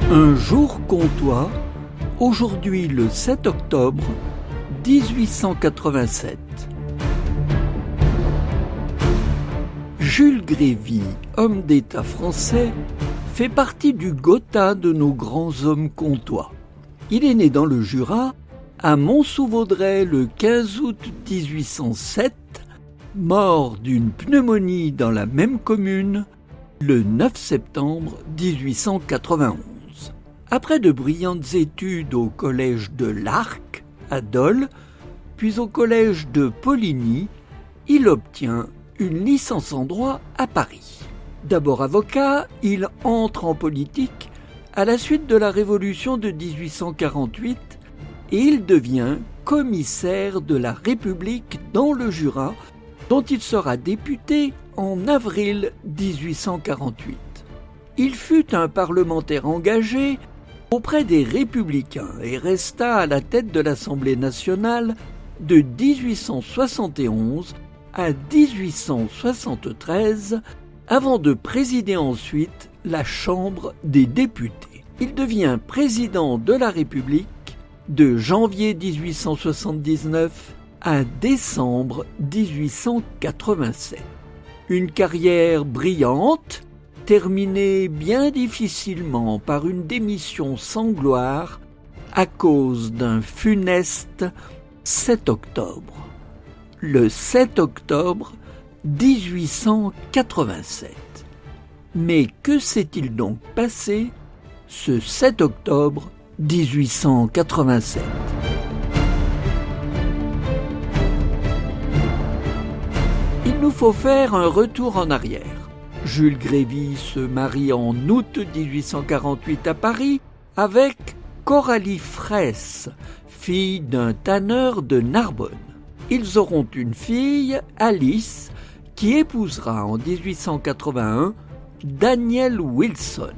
Un jour comtois, aujourd'hui le 7 octobre 1887. Jules Grévy, homme d'État français, fait partie du Gotha de nos grands hommes comtois. Il est né dans le Jura, à Mont-sous-Vaudrey le 15 août 1807, mort d'une pneumonie dans la même commune le 9 septembre 1891. Après de brillantes études au collège de l'Arc, à Dole, puis au collège de Poligny, il obtient une licence en droit à Paris. D'abord avocat, il entre en politique à la suite de la Révolution de 1848 et il devient commissaire de la République dans le Jura, dont il sera député en avril 1848. Il fut un parlementaire engagé auprès des Républicains et resta à la tête de l'Assemblée nationale de 1871 à 1873 avant de présider ensuite la Chambre des députés. Il devient président de la République de janvier 1879 à décembre 1887. Une carrière brillante, terminée bien difficilement par une démission sans gloire à cause d'un funeste 7 octobre. Le 7 octobre 1887. Mais que s'est-il donc passé ce 7 octobre 1887? Il nous faut faire un retour en arrière. Jules Grévy se marie en août 1848 à Paris avec Coralie Fraisse, fille d'un tanneur de Narbonne. Ils auront une fille, Alice, qui épousera en 1881 Daniel Wilson.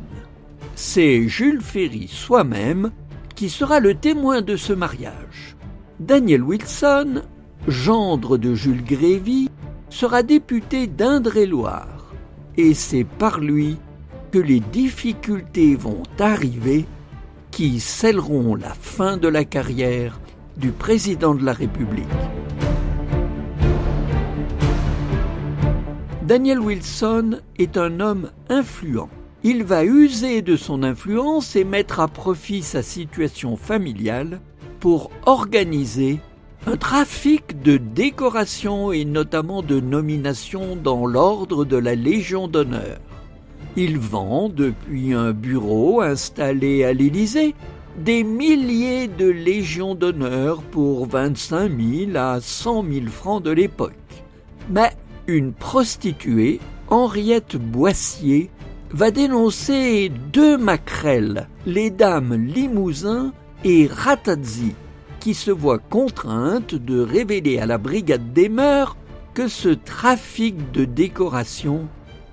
C'est Jules Ferry soi-même qui sera le témoin de ce mariage. Daniel Wilson, gendre de Jules Grévy, sera député d'Indre-et-Loire. Et c'est par lui que les difficultés vont arriver qui scelleront la fin de la carrière du président de la République. Daniel Wilson est un homme influent. Il va user de son influence et mettre à profit sa situation familiale pour organiser un trafic de décorations et notamment de nominations dans l'ordre de la Légion d'honneur. Il vend, depuis un bureau installé à l'Élysée, des milliers de légions d'honneur pour 25 000 à 100 000 francs de l'époque. Mais une prostituée, Henriette Boissier, va dénoncer deux maquerelles, les dames Limousin et Ratazzi, qui se voient contraintes de révéler à la brigade des mœurs que ce trafic de décoration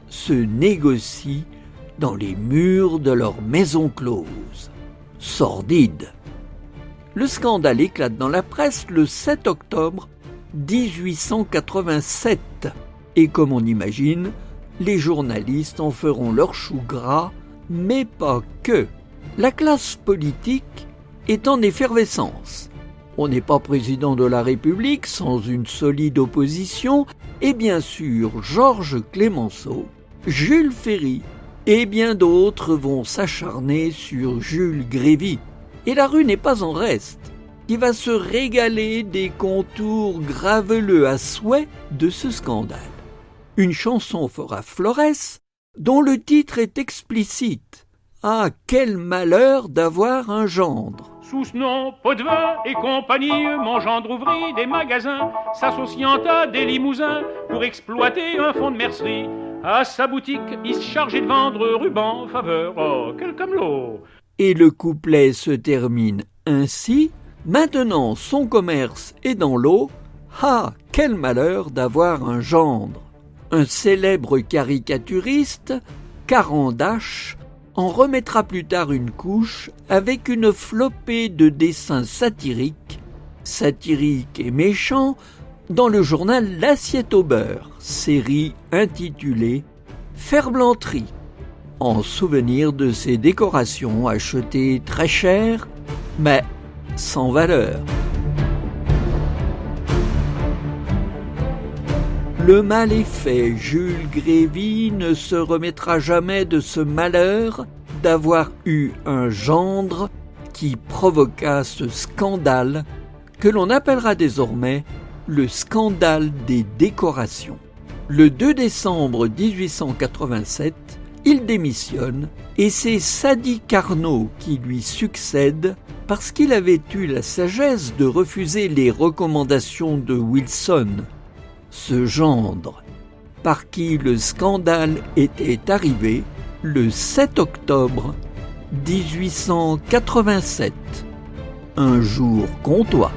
se négocie dans les murs de leur maison close. Sordide. Le scandale éclate dans la presse le 7 octobre 1887 et comme on imagine, les journalistes en feront leur chou gras, mais pas que. La classe politique est en effervescence. On n'est pas président de la République sans une solide opposition, et bien sûr Georges Clemenceau, Jules Ferry et bien d'autres vont s'acharner sur Jules Grévy. Et la rue n'est pas en reste, qui va se régaler des contours graveleux à souhait de ce scandale. Une chanson fera florès, dont le titre est explicite. Ah, quel malheur d'avoir un gendre! Sous ce nom, Potvin et compagnie, mon gendre ouvrit des magasins, s'associant à des limousins pour exploiter un fonds de mercerie. À sa boutique, il se chargeait de vendre rubans, faveurs, oh, quel camelot! Et le couplet se termine ainsi. Maintenant, son commerce est dans l'eau. Ah, quel malheur d'avoir un gendre! Un célèbre caricaturiste, Carandache, en remettra plus tard une couche avec une flopée de dessins satiriques et méchants, dans le journal L'Assiette au beurre, série intitulée Ferblanterie. en souvenir de ces décorations achetées très cher, mais sans valeur. Le mal est fait, Jules Grévy ne se remettra jamais de ce malheur d'avoir eu un gendre qui provoqua ce scandale que l'on appellera désormais le scandale des décorations. Le 2 décembre 1887, il démissionne et c'est Sadi Carnot qui lui succède parce qu'il avait eu la sagesse de refuser les recommandations de Wilson, ce gendre par qui le scandale était arrivé le 7 octobre 1887, un jour comtois.